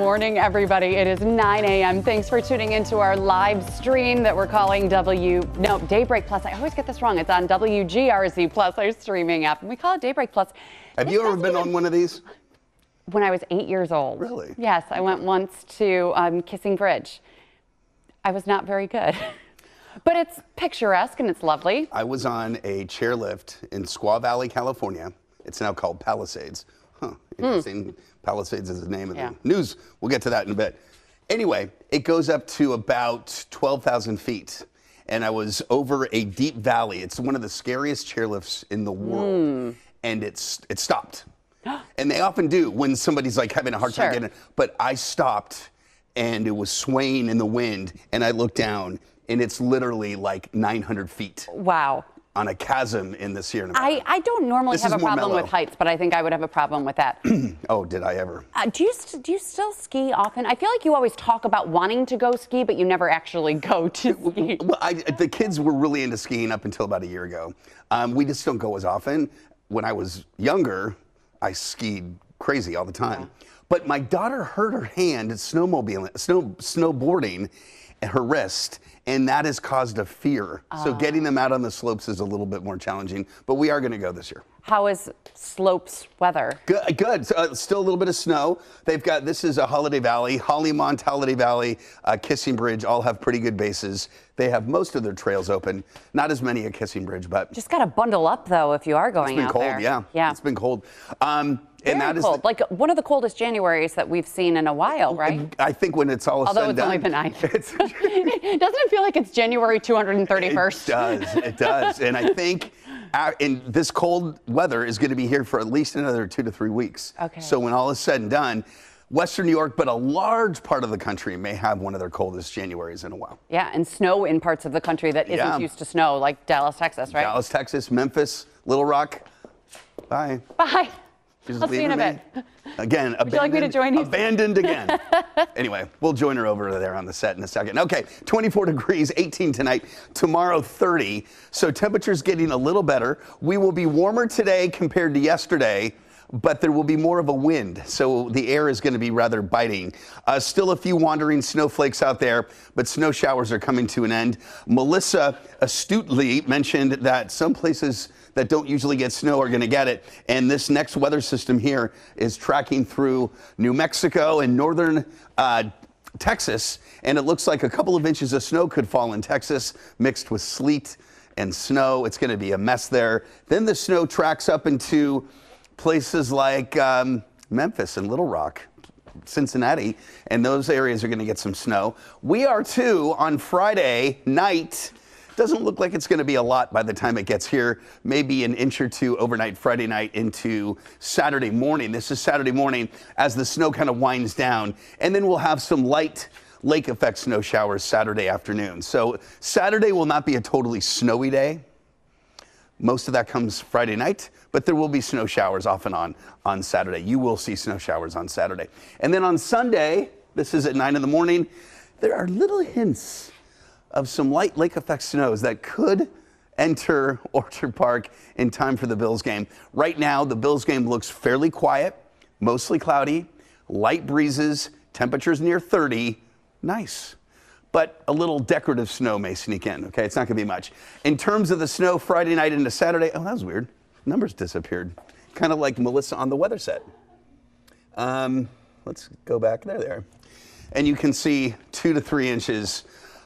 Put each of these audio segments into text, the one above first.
morning, everybody. It is 9 a.m. Thanks for tuning into our live stream that we're calling Daybreak Plus. I always get this wrong. It's on WGRZ Plus, our streaming app, and we call it Daybreak Plus. Have you ever been on one of these? When I was 8 years old. Really? Yes, I went once to Kissing Bridge. I was not very good. But it's picturesque and it's lovely. I was on a chairlift in Squaw Valley, California. It's now called Palisades. Huh, interesting. Palisades is the name of the news. We'll get to that in a bit. Anyway, it goes up to about 12,000 feet. And I was over a deep valley. It's one of the scariest chairlifts in the world. And it stopped. And they often do when somebody's like having a hard time getting it. But I stopped and it was swaying in the wind. And I looked down and it's literally like 900 feet. Wow. On a chasm in the Sierra Nevada. I don't normally have a problem with heights, but I think I would have a problem with that. Oh, did I ever? Do you still ski often? I feel like you always talk about wanting to go ski, but you never actually go to ski. Well, the kids were really into skiing up until about a year ago. We just don't go as often. When I was younger, I skied crazy all the time. Yeah. But my daughter hurt her hand at snowboarding, her wrist, and that has caused a fear. So getting them out on the slopes is a little bit more challenging, but we are going to go this year. How is slopes weather? Good. Still a little bit of snow. They've got, this is a Holiday Valley, Hollymont, Holiday Valley, Kissing Bridge, all have pretty good bases. They have most of their trails open. Not as many at Kissing Bridge, but. Just got to bundle up though if you are going out there. It's been cold, yeah. It's been cold. Very and that cold. Like one of the coldest Januaries that we've seen in a while, right? I think when it's all said and done. Although it's only been 9. Doesn't it feel like it's January 231st? It does. And I think in this cold weather is going to be here for at least another 2 to 3 weeks. Okay. So when all is said and done, Western New York, but a large part of the country may have one of their coldest Januaries in a while. Yeah, and snow in parts of the country that isn't used to snow, like Dallas, Texas, right? Dallas, Texas, Memphis, Little Rock. Bye. Bye. I'll see you in a bit. Again, would you like me to join you? Abandoned again. Anyway, we'll join her over there on the set in a second. Okay, 24 degrees, 18 tonight. Tomorrow, 30. So temperatures getting a little better. We will be warmer today compared to yesterday, but there will be more of a wind, so the air is going to be rather biting. Still a few wandering snowflakes out there, but snow showers are coming to an end. Melissa astutely mentioned that some places that don't usually get snow are going to get it, and this next weather system here is tracking through New Mexico and northern Texas, and it looks like a couple of inches of snow could fall in Texas, mixed with sleet and snow. It's going to be a mess there. Then the snow tracks up into places like Memphis and Little Rock, Cincinnati, and those areas are going to get some snow. We are too on Friday night. Doesn't look like it's going to be a lot by the time it gets here. Maybe an inch or two overnight Friday night into Saturday morning. This is Saturday morning as the snow kind of winds down. And then we'll have some light lake effect snow showers Saturday afternoon. So Saturday will not be a totally snowy day. Most of that comes Friday night, but there will be snow showers off and on Saturday. You will see snow showers on Saturday. And then on Sunday, this is at 9 in the morning, there are little hints of some light lake effect snows that could enter Orchard Park in time for the Bills game. Right now, the Bills game looks fairly quiet, mostly cloudy, light breezes, temperatures near 30, nice. But a little decorative snow may sneak in, okay? It's not gonna be much. In terms of the snow Friday night into Saturday, oh, that was weird. Numbers disappeared. Kind of like Melissa on the weather set. Let's go back, there they are. And you can see 2 to 3 inches,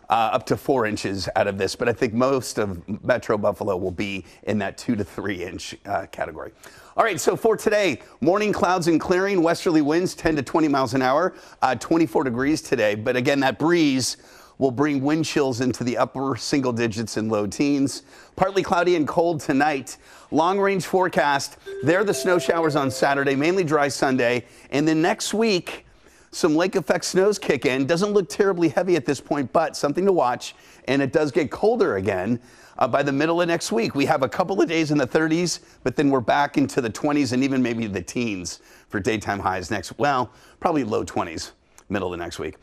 up to 4 inches out of this, but I think most of Metro Buffalo will be in that 2 to 3 inch category. All right, so for today, morning clouds and clearing, westerly winds 10 to 20 miles an hour, 24 degrees today. But again, that breeze will bring wind chills into the upper single digits and low teens. Partly cloudy and cold tonight. Long range forecast, there are the snow showers on Saturday, mainly dry Sunday. And then next week, some lake effect snows kick in. Doesn't look terribly heavy at this point, but something to watch. And it does get colder again by the middle of next week. We have a couple of days in the 30s, but then we're back into the 20s and even maybe the teens for daytime highs next, well, probably low 20s, middle of next week.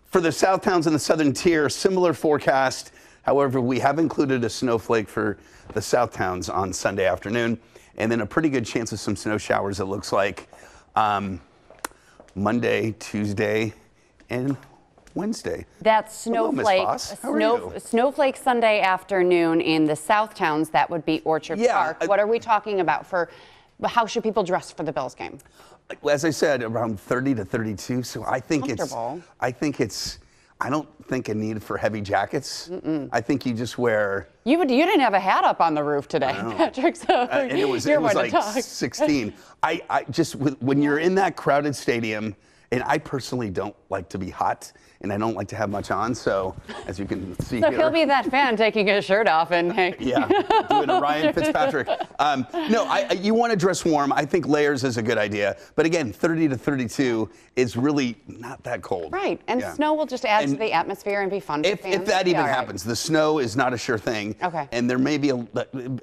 For the south towns in the southern tier, similar forecast. However, we have included a snowflake for the south towns on Sunday afternoon, and then a pretty good chance of some snow showers, it looks like, Monday, Tuesday, and Wednesday. That's Hello, Miss Snowflake. Voss. How are you? Snowflake Sunday afternoon in the South Towns. That would be Orchard Park. What are we talking about for? How should people dress for the Bills game? As I said, around 30 to 32. So I think I don't think a need for heavy jackets. I think you just wear. You didn't have a hat up on the roof today, Patrick. So and it was like 16. I just when you're in that crowded stadium, and I personally don't like to be hot, and I don't like to have much on. So as you can see so here, he'll be that fan taking his shirt off and yeah, doing a Ryan Fitzpatrick. No, you want to dress warm. I think layers is a good idea. But again, 30 to 32 is really not that cold. Right, and snow will just add to the atmosphere and be fun for fans. If that even happens, the snow is not a sure thing. Okay. And there may be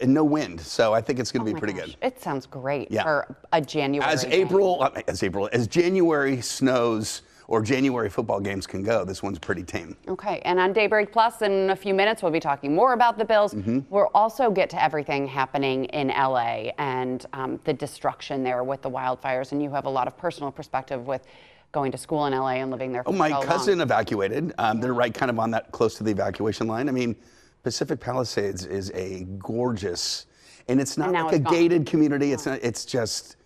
no wind, so I think it's going to be pretty good. It sounds great for a January. As January snows or January football games can go, this one's pretty tame. Okay, and on Daybreak Plus in a few minutes, we'll be talking more about the Bills. We'll also get to everything happening in LA and the destruction there with the wildfires. And you have a lot of personal perspective with going to school in LA and living there for my cousin evacuated. They're right kind of on that close to the evacuation line. I mean, Pacific Palisades is a gorgeous, and it's not like a gated community. It's not, it's just,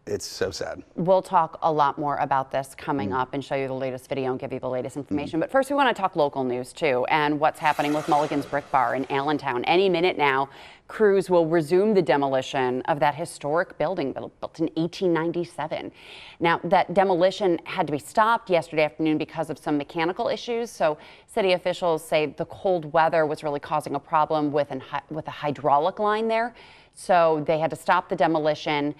it's so sad. We'll talk a lot more about this coming up and show you the latest video and give you the latest information. But first, we want to talk local news, too, and what's happening with Mulligan's Brick Bar in Allentown. Any minute now, crews will resume the demolition of that historic building built in 1897. Now, that demolition had to be stopped yesterday afternoon because of some mechanical issues. So city officials say the cold weather was really causing a problem with a hydraulic line there. So they had to stop the demolition.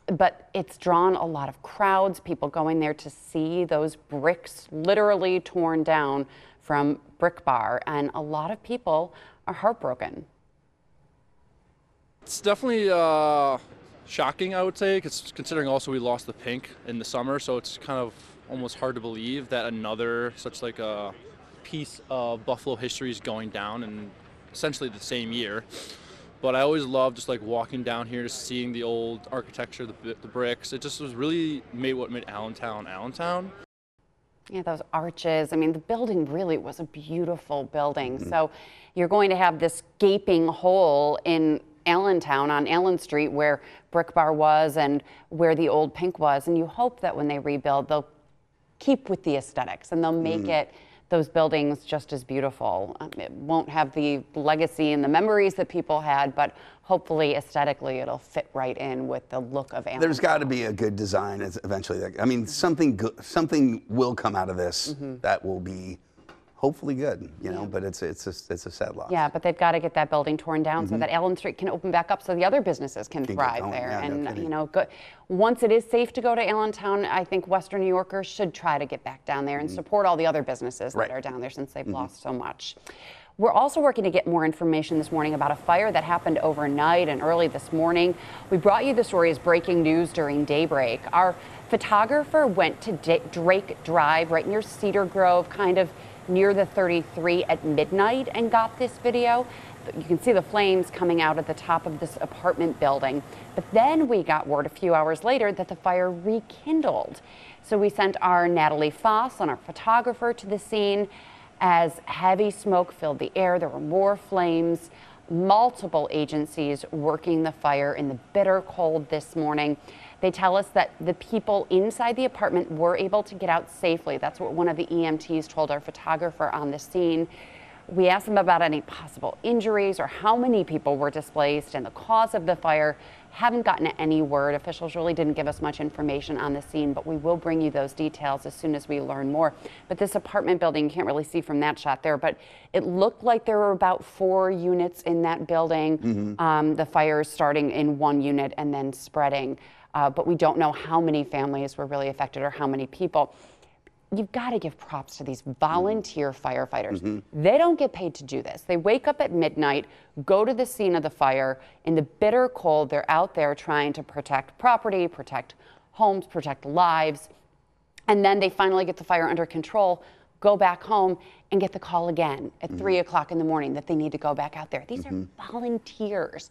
But it's drawn a lot of crowds, people going there to see those bricks literally torn down from Brick Bar, and a lot of people are heartbroken. It's definitely shocking, I would say, because considering also we lost the pink in the summer, so it's kind of almost hard to believe that another such like a piece of Buffalo history is going down in essentially the same year. But I always love just like walking down here, just seeing the old architecture, the bricks. It just was really what made Allentown, Allentown. Yeah, those arches. I mean, the building really was a beautiful building. So you're going to have this gaping hole in Allentown on Allen Street where Brick Bar was and where the old pink was. And you hope that when they rebuild, they'll keep with the aesthetics and they'll make it those buildings just as beautiful. It won't have the legacy and the memories that people had, but hopefully aesthetically it'll fit right in with the look of Allentown. There's got to be a good design eventually. I mean, something will come out of this that will be hopefully good, you know, but it's a sad loss. Yeah, but they've got to get that building torn down so that Allen Street can open back up so the other businesses can thrive there. Yeah, and, you know, once it is safe to go to Allentown, I think Western New Yorkers should try to get back down there and support all the other businesses that are down there since they've lost so much. We're also working to get more information this morning about a fire that happened overnight and early this morning. We brought you the story as breaking news during Daybreak. Our photographer went to Drake Drive right near Cedar Grove, kind of near the 33 at midnight, and got this video. You can see the flames coming out at the top of this apartment building. But then we got word a few hours later that the fire rekindled. So we sent our Natalie Foss and our photographer to the scene. As heavy smoke filled the air, there were more flames. Multiple agencies working the fire in the bitter cold this morning. They tell us that the people inside the apartment were able to get out safely. That's what one of the EMTs told our photographer on the scene. We asked them about any possible injuries or how many people were displaced and the cause of the fire. Haven't gotten any word. Officials really didn't give us much information on the scene, but we will bring you those details as soon as we learn more. But this apartment building, you can't really see from that shot there, but it looked like there were about 4 units in that building. The fire starting in 1 unit and then spreading. But we don't know how many families were really affected or how many people. You've got to give props to these volunteer firefighters. They don't get paid to do this. They wake up at midnight, go to the scene of the fire. In the bitter cold, they're out there trying to protect property, protect homes, protect lives. And then they finally get the fire under control. go back home and get the call again at 3 o'clock in the morning that they need to go back out there. These are volunteers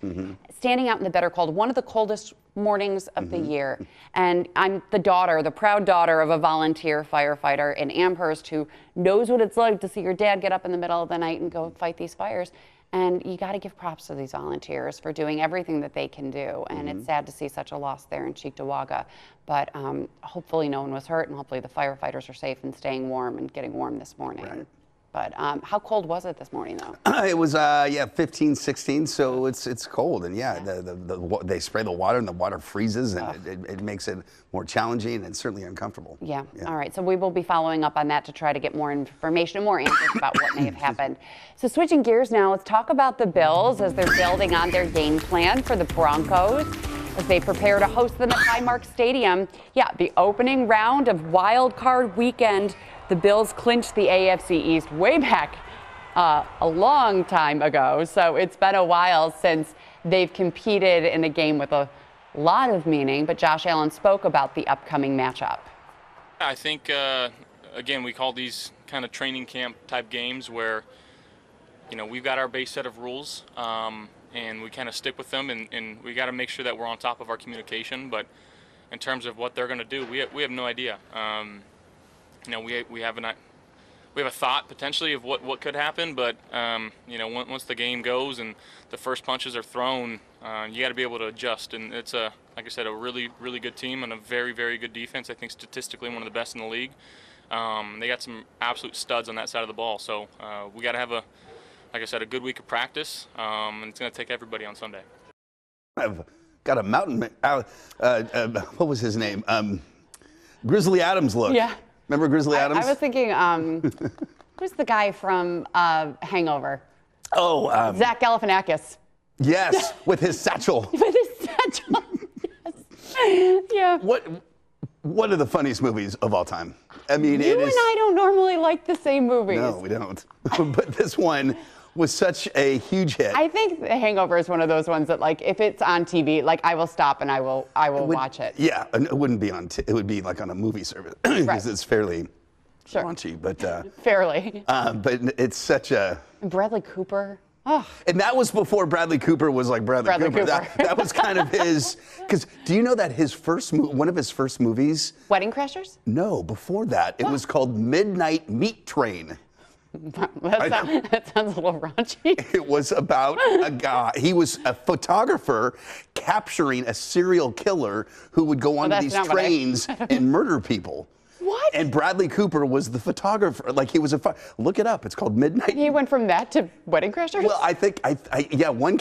standing out in the bitter cold, one of the coldest mornings of the year. And I'm the proud daughter of a volunteer firefighter in Amherst who knows what it's like to see your dad get up in the middle of the night and go fight these fires. And you got to give props to these volunteers for doing everything that they can do. And it's sad to see such a loss there in Cheektowaga. But hopefully no one was hurt, and hopefully the firefighters are safe and staying warm and getting warm this morning. Right. But how cold was it this morning, though? It was, 15, 16, so it's cold. And they spray the water, and the water freezes, and it makes it more challenging and certainly uncomfortable. Yeah. All right. So we will be following up on that to try to get more information and more answers about what may have happened. So switching gears now, let's talk about the Bills as they're building on their game plan for the Broncos as they prepare to host them at Highmark Stadium. Yeah, the opening round of Wild Card Weekend. The Bills clinched the AFC East way back a long time ago. So it's been a while since they've competed in a game with a lot of meaning. But Josh Allen spoke about the upcoming matchup. I think, again, we call these kind of training camp type games where, we've got our base set of rules and we kind of stick with them, and we got to make sure that we're on top of our communication. But in terms of what they're going to do, we have no idea. We have a thought potentially of what could happen, but once the game goes and the first punches are thrown, you got to be able to adjust. And it's like I said, a really, really good team and a very, very good defense. I think statistically one of the best in the league. They got some absolute studs on that side of the ball. So we got to have like I said, a good week of practice, and it's going to take everybody on Sunday. I've got a mountain. What was his name? Grizzly Adams look. Yeah. Remember Grizzly Adams? I was thinking, who's the guy from Hangover? Oh, Zach Galifianakis. Yes, with his satchel. With his satchel. Yes. Yeah. One of the funniest movies of all time. I mean, you and I don't normally like the same movies. No, we don't. But this one was such a huge hit. I think The Hangover is one of those ones that, like, if it's on TV, like, I will stop and I will watch it. Yeah, and it wouldn't be on. It would be like on a movie service because Right. it's fairly raunchy. But fairly. But it's such a. And Bradley Cooper. Oh. And that was before Bradley Cooper was like Bradley Cooper. That was kind of his. Because do you know that one of his first movies? Wedding Crashers? No, before that, it was called Midnight Meat Train. That sounds a little raunchy. It was about a guy. He was a photographer capturing a serial killer who would go onto these trains and murder people. What? And Bradley Cooper was the photographer. Like, he was look it up. It's called Midnight. He went from that to Wedding Crashers? Well, I think,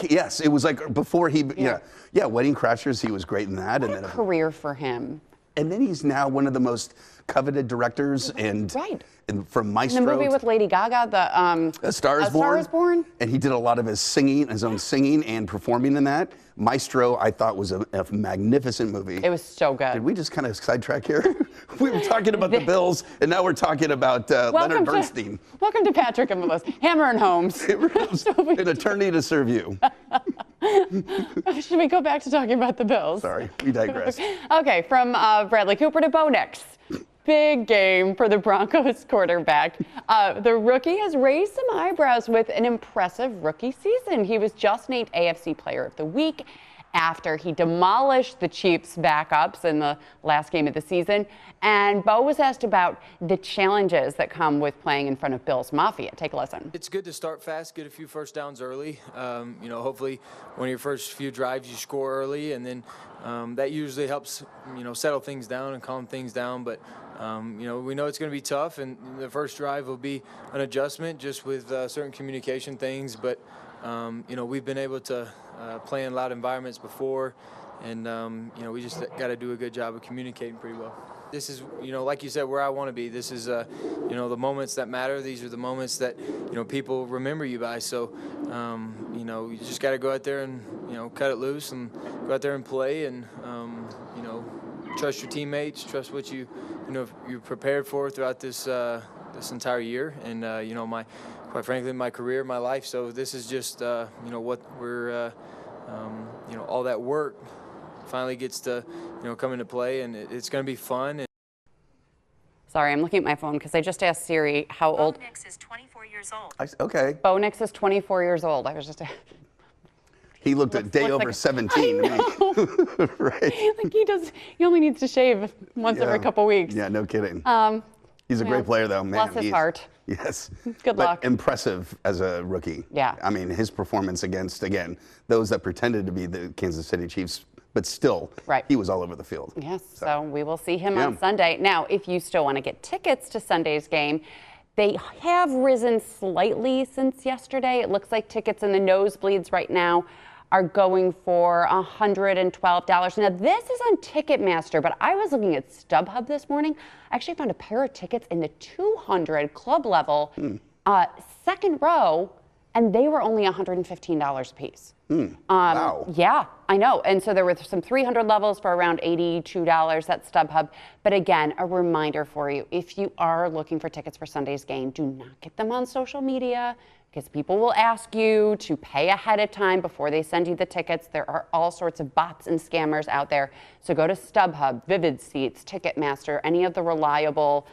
yes. It was like before he, Wedding Crashers, he was great in that. What a career for him. And then he's now one of the most coveted directors and from Maestro. In the movie with Lady Gaga, A Star is Born. And he did a lot of his own singing and performing in that. Maestro, I thought, was a magnificent movie. It was so good. Did we just kind of sidetrack here? We were talking about the Bills, and now we're talking about Leonard Bernstein. Welcome to Patrick and Melissa. Hammer and Holmes. An attorney to serve you. Should we go back to talking about the Bills? Sorry, we digress. Okay, from Bradley Cooper to Bo Nix. Big game for the Broncos quarterback. The rookie has raised some eyebrows with an impressive rookie season. He was just named AFC Player of the Week after he demolished the Chiefs' backups in the last game of the season. And Bo was asked about the challenges that come with playing in front of Bills Mafia. Take a listen. It's good to start fast, get a few first downs early. Hopefully one of your first few drives you score early, and then that usually helps, settle things down and calm things down. But we know it's going to be tough, and the first drive will be an adjustment just with certain communication things. But, we've been able to play in loud environments before, and, we just got to do a good job of communicating pretty well. This is, like you said, where I want to be. This is, the moments that matter. These are the moments that, people remember you by. So, you just got to go out there and, cut it loose and go out there and play and, trust your teammates, trust what you're prepared for throughout this this entire year, and quite frankly, my career, my life. So this is just what we're all that work finally gets to come into play, and it's going to be fun. Sorry, I'm looking at my phone because I just asked Siri how old. Bo Nix is 24 years old. Okay. Bo Nix is 24 years old. I was just. He looked a day over 17 to me. Right. Like he only needs to shave once every couple weeks. Yeah, no kidding. He's a great player, though, man. Bless his heart. Yes. Good luck. Impressive as a rookie. Yeah. I mean, his performance against, again, those that pretended to be the Kansas City Chiefs, but still, he was all over the field. Yes, so we will see him on Sunday. Now, if you still want to get tickets to Sunday's game, they have risen slightly since yesterday. It looks like tickets in the nosebleeds right now are going for $112. Now, this is on Ticketmaster, but I was looking at StubHub this morning. I actually found a pair of tickets in the 200 club level, second row, and they were only $115 a piece. Wow. Yeah, I know. And so there were some 300 levels for around $82 at StubHub. But again, a reminder for you, if you are looking for tickets for Sunday's game, do not get them on social media, because people will ask you to pay ahead of time before they send you the tickets. There are all sorts of bots and scammers out there. So go to StubHub, Vivid Seats, Ticketmaster, any of the reliable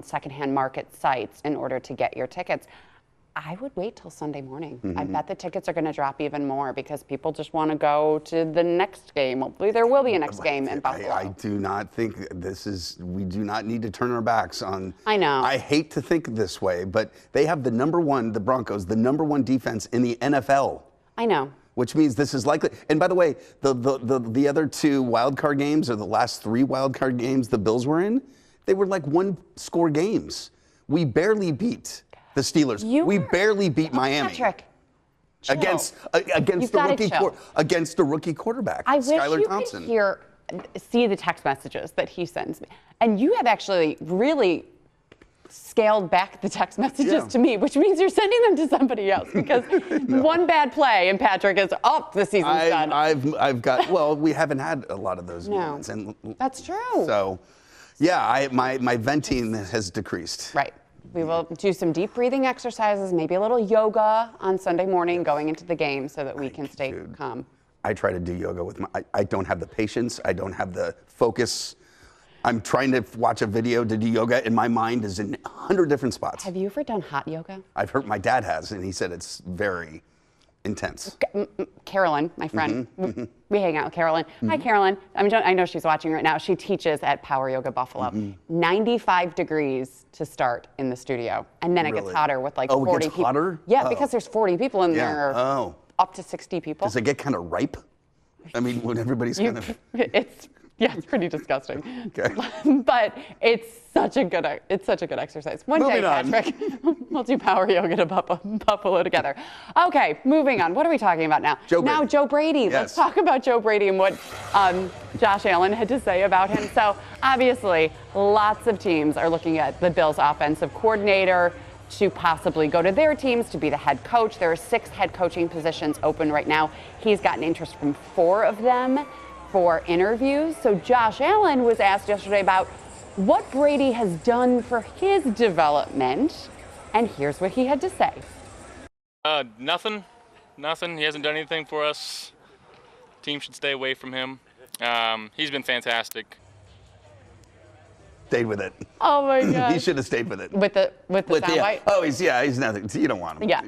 secondhand market sites in order to get your tickets. I would wait till Sunday morning. I bet the tickets are going to drop even more because people just want to go to the next game. Hopefully there will be a next game in Buffalo. I do not think we do not need to turn our backs on. I know. I hate to think this way, but they have the Broncos, the number one defense in the NFL. I know. Which means this is likely. And by the way, the other two wild card games, or the last three wild card games the Bills were in, they were like one-score games. We barely beat the Steelers. We barely beat Miami. Patrick, chill. against the rookie quarterback, Skylar Thompson. I wish you could see the text messages that he sends me. And you have actually really scaled back the text messages to me, which means you're sending them to somebody else, because one bad play and Patrick is up, the season's done. I've got, well, we haven't had a lot of those moments. And that's true. So, yeah, my venting has decreased. Right. We will do some deep breathing exercises, maybe a little yoga on Sunday morning going into the game so that we can stay calm. I try to do yoga with I don't have the patience. I don't have the focus. I'm trying to watch a video to do yoga, and my mind is in 100 different spots. Have you ever done hot yoga? I've heard my dad has, and he said it's very intense. Carolyn, my friend, we hang out with Carolyn. Hi, Carolyn. I know she's watching right now. She teaches at Power Yoga Buffalo. 95 degrees to start in the studio, and then it gets hotter with like 40 it gets people. Hotter? Yeah, because there's 40 people in there. Up to 60 people. Does it get kind of ripe? I mean, when everybody's kind of... It's pretty disgusting. Okay. But it's such a good exercise. One day, Patrick, we'll do Power Yoga to Buffalo together. Okay, moving on. What are we talking about now? Joe Brady. Yes. Let's talk about Joe Brady and what Josh Allen had to say about him. So obviously, lots of teams are looking at the Bills' offensive coordinator to possibly go to their teams to be the head coach. There are 6 head coaching positions open right now. He's gotten interest from 4 of them for interviews. So Josh Allen was asked yesterday about what Brady has done for his development, and here's what he had to say. Nothing. He hasn't done anything for us. Team should stay away from him. He's been fantastic. Stayed with it. Oh my God. He should have stayed with it. With the soundbite? Oh, he's nothing. You don't want him. Yeah.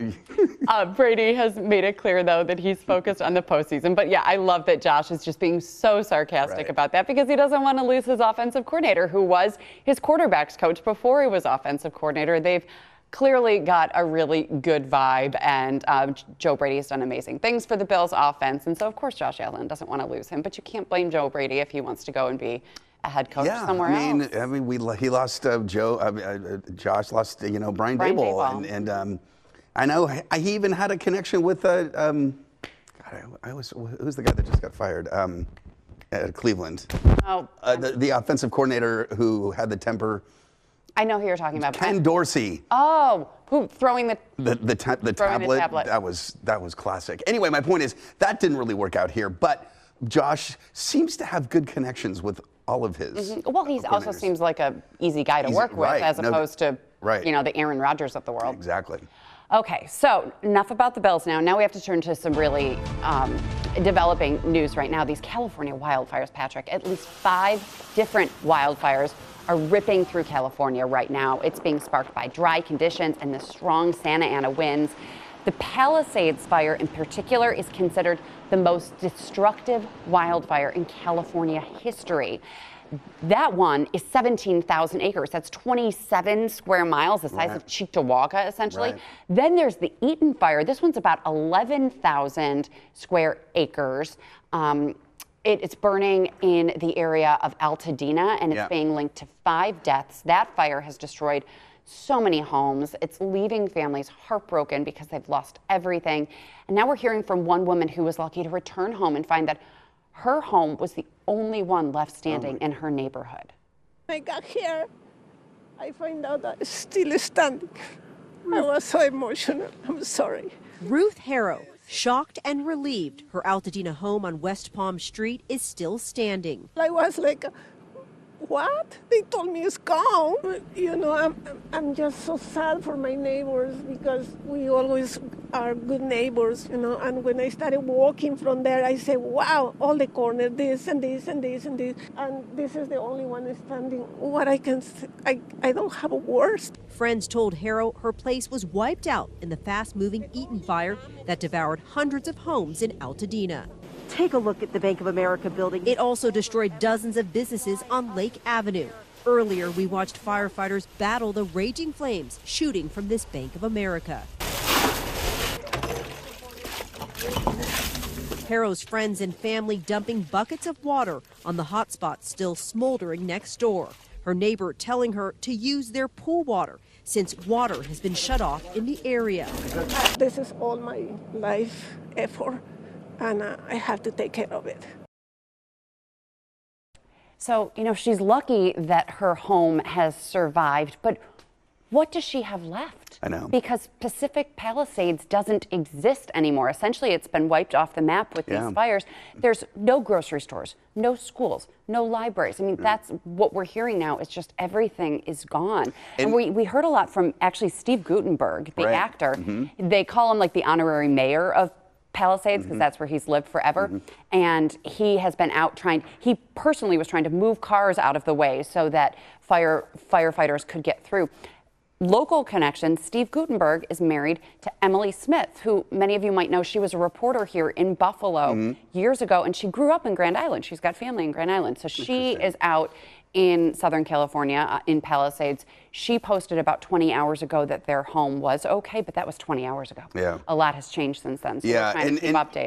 Brady has made it clear, though, that he's focused on the postseason. But yeah, I love that Josh is just being so sarcastic about that, because he doesn't want to lose his offensive coordinator, who was his quarterback's coach before he was offensive coordinator. They've clearly got a really good vibe, and Joe Brady has done amazing things for the Bills offense. And so, of course, Josh Allen doesn't want to lose him, but you can't blame Joe Brady if he wants to go and be a head coach somewhere else. He lost Josh lost, Brian Daboll. And I know he even had a connection with, who's the guy that just got fired at Cleveland? The offensive coordinator who had the temper. I know who you're talking about. Ken Dorsey. Oh, who throwing the tablet? That was classic. Anyway, my point is that didn't really work out here, but Josh seems to have good connections with all of his. Well, he also seems like an easy guy to work with, as opposed to the Aaron Rodgers of the world. Exactly. Okay, so enough about the Bills now. Now we have to turn to some really developing news right now. These California wildfires, Patrick, at least 5 different wildfires are ripping through California right now. It's being sparked by dry conditions and the strong Santa Ana winds. The Palisades fire in particular is considered the most destructive wildfire in California history. That one is 17,000 acres. That's 27 square miles, the size of Cheektowaga, essentially. Then there's the Eaton fire. This one's about 11,000 square acres. It's burning in the area of Altadena, and it's being linked to 5 deaths. That fire has destroyed so many homes. It's leaving families heartbroken because they've lost everything. And now we're hearing from one woman who was lucky to return home and find that her home was the only one left standing in her neighborhood. I got here, I find out that it's still standing. I was so emotional. I'm sorry. Ruth Harrow, shocked and relieved her Altadena home on West Palm Street is still standing. I was like, what? They told me it's gone. You know, I'm just so sad for my neighbors because we always are good neighbors, you know. And when I started walking from there, I said, wow, all the corners, this and this and this and this. And this is the only one standing. What I can say, I don't have words. Friends told Harrow her place was wiped out in the fast-moving Eaton fire that devoured hundreds of homes in Altadena. Take a look at the Bank of America building. It also destroyed dozens of businesses on Lake Avenue. Earlier, we watched firefighters battle the raging flames shooting from this Bank of America. Harrow's friends and family dumping buckets of water on the hot spot still smoldering next door. Her neighbor telling her to use their pool water since water has been shut off in the area. This is all my life effort, and I have to take care of it. So, you know, she's lucky that her home has survived, but what does she have left? I know. Because Pacific Palisades doesn't exist anymore. Essentially, it's been wiped off the map with these fires. There's no grocery stores, no schools, no libraries. I mean, that's what we're hearing now. It's just everything is gone. And we heard a lot from actually Steve Guttenberg, the actor. They call him like the honorary mayor of Palisades because that's where he's lived forever. And he has been out he personally was trying to move cars out of the way so that firefighters could get through. Local connection, Steve Guttenberg is married to Emily Smith, who many of you might know. She was a reporter here in Buffalo years ago, and she grew up in Grand Island. She's got family in Grand Island. So she is out in Southern California, in Palisades. She posted about 20 hours ago that their home was okay, but that was 20 hours ago. A lot has changed since then. So we're trying to keep updates.